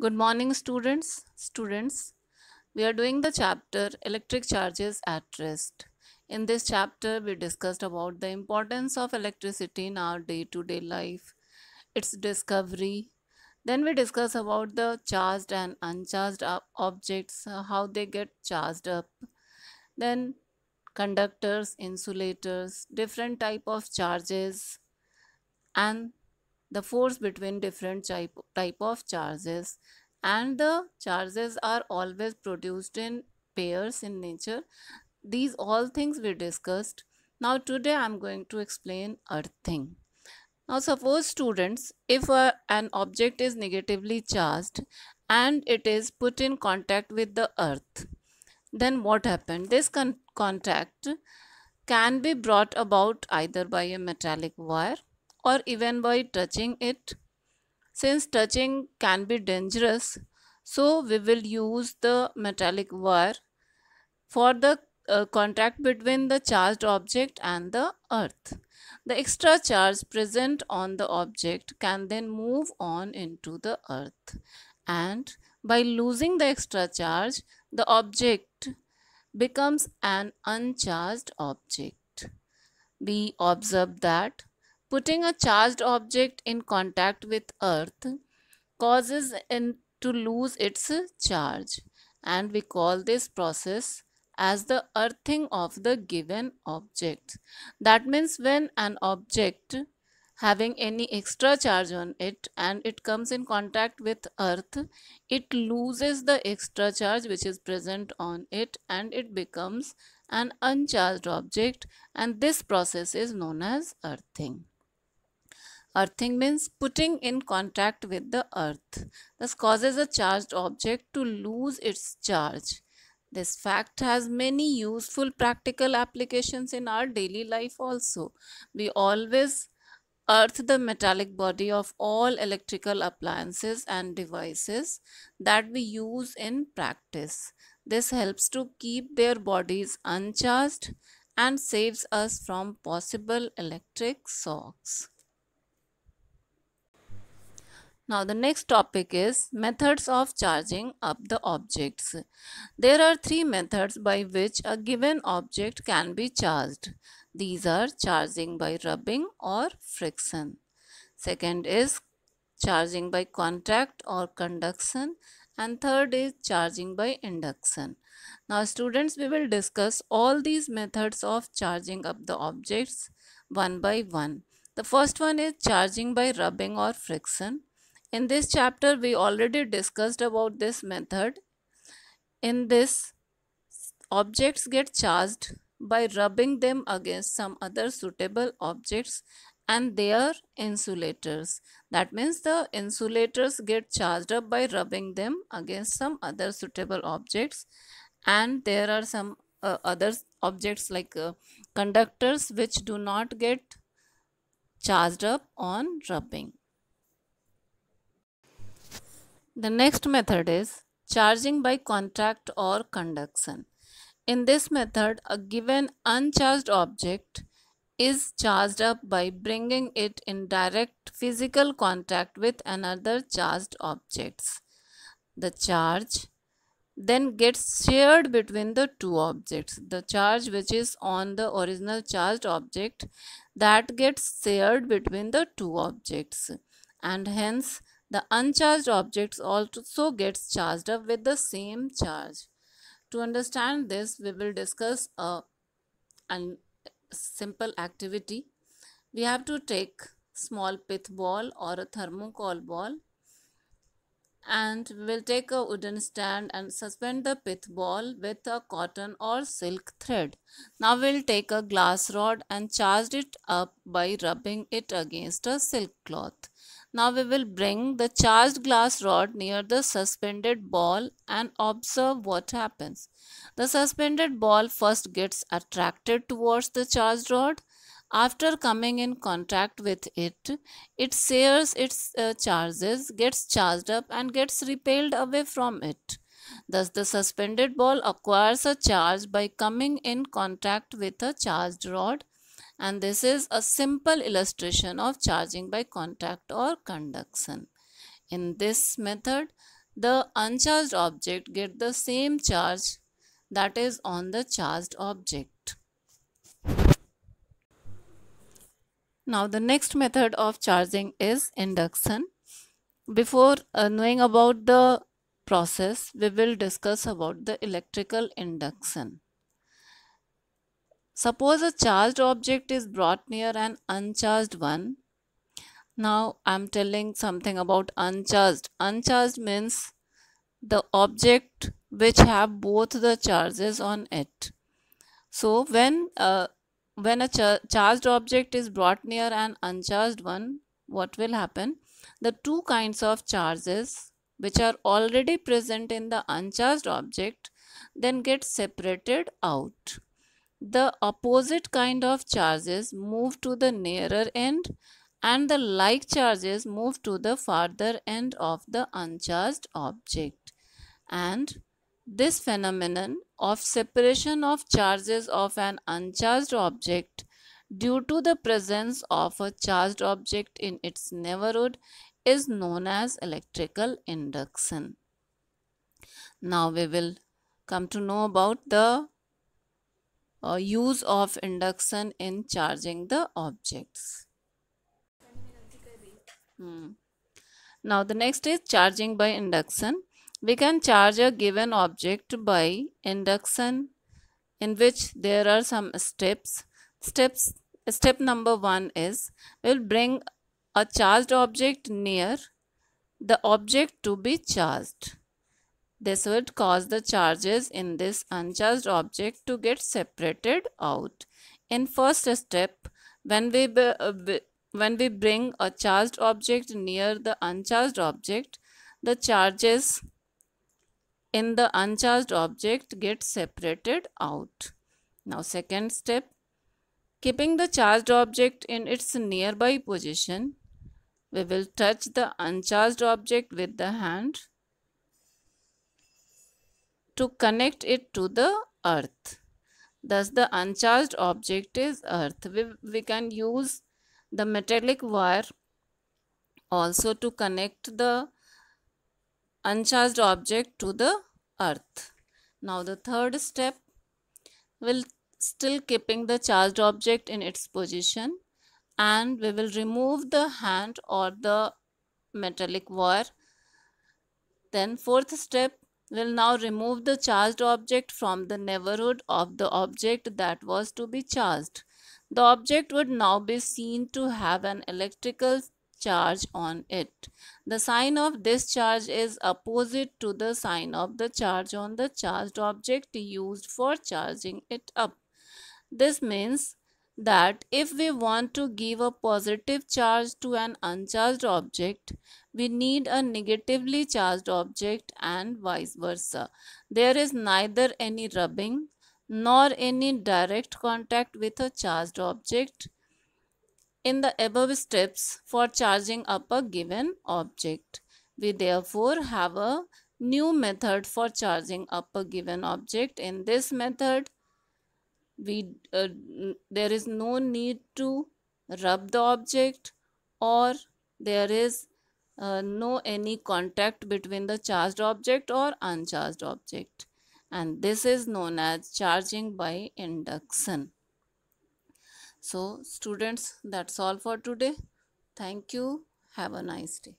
Good morning, students. We are doing the chapter Electric Charges at Rest. In this chapter, we discussed about the importance of electricity in our day-to-day life, its discovery. Then we discuss about the charged and uncharged objects, how they get charged up. Then conductors, insulators, different type of charges, and the force between different type of charges, and the charges are always produced in pairs in nature. These all things we discussed. Now today I'm going to explain earthing. Now suppose students, if an object is negatively charged and it is put in contact with the earth, then what happened? This contact can be brought about either by a metallic wire or even by touching it. Since touching can be dangerous, so we will use the metallic wire for the contact between the charged object and the earth. The extra charge present on the object can then move on into the earth, and by losing the extra charge, the object becomes an uncharged object. We observe that putting a charged object in contact with earth causes it to lose its charge, and we call this process as the earthing of the given object. That means when an object having any extra charge on it and it comes in contact with earth, it loses the extra charge which is present on it and it becomes an uncharged object, and this process is known as earthing. Earthing means putting in contact with the earth. This causes a charged object to lose its charge. This fact has many useful practical applications in our daily life also. We always earth the metallic body of all electrical appliances and devices that we use in practice. This helps to keep their bodies uncharged and saves us from possible electric shocks. Now, the next topic is methods of charging up the objects. There are three methods by which a given object can be charged. These are charging by rubbing or friction. Second is charging by contact or conduction. And third is charging by induction. Now, students, we will discuss all these methods of charging up the objects one by one. The first one is charging by rubbing or friction. In this chapter, we already discussed about this method. In this, objects get charged by rubbing them against some other suitable objects and their insulators. That means the insulators get charged up by rubbing them against some other suitable objects, and there are some other objects like conductors which do not get charged up on rubbing. The next method is charging by contact or conduction. In this method, a given uncharged object is charged up by bringing it in direct physical contact with another charged objects. The charge then gets shared between the two objects. The charge which is on the original charged object, that gets shared between the two objects, and hence the uncharged objects also gets charged up with the same charge. To understand this, we will discuss a simple activity. We have to take small pith ball or a thermocol ball, and we will take a wooden stand and suspend the pith ball with a cotton or silk thread. Now we'll take a glass rod and charge it up by rubbing it against a silk cloth. Now we will bring the charged glass rod near the suspended ball and observe what happens. The suspended ball first gets attracted towards the charged rod. After coming in contact with it, it shares its charges, gets charged up and gets repelled away from it. Thus, the suspended ball acquires a charge by coming in contact with a charged rod, and this is a simple illustration of charging by contact or conduction. In this method, the uncharged object get the same charge that is on the charged object. Now the next method of charging is induction. Before knowing about the process, we will discuss about the electrical induction. Suppose a charged object is brought near an uncharged one. Now I'm telling something about uncharged. Uncharged means the object which have both the charges on it. So when a charged object is brought near an uncharged one, what will happen? The two kinds of charges which are already present in the uncharged object then get separated out. The opposite kind of charges move to the nearer end and the like charges move to the farther end of the uncharged object. And this phenomenon of separation of charges of an uncharged object due to the presence of a charged object in its neighborhood is known as electrical induction. Now we will come to know about the use of induction in charging the objects. Now the next is charging by induction. We can charge a given object by induction, in which there are some steps. Step number 1 is we'll bring a charged object near the object to be charged. This would cause the charges in this uncharged object to get separated out. In first step, when we bring a charged object near the uncharged object, the charges in the uncharged object get separated out. Now second step, keeping the charged object in its nearby position, we will touch the uncharged object with the hand to connect it to the earth. Thus the uncharged object is earth. We can use the metallic wire also to connect the uncharged object to the earth. Now the third step will still keeping the charged object in its position, and we will remove the hand or the metallic wire. Then fourth step will now remove the charged object from the neighborhood of the object that was to be charged. The object would now be seen to have an electrical charge on it. The sign of this charge is opposite to the sign of the charge on the charged object used for charging it up. This means that if we want to give a positive charge to an uncharged object, we need a negatively charged object and vice versa. There is neither any rubbing nor any direct contact with a charged object in the above steps for charging up a given object. We therefore have a new method for charging up a given object. In this method, there is no need to rub the object, or there is no any contact between the charged object or uncharged object, and this is known as charging by induction. So students, that's all for today. Thank you. Have a nice day.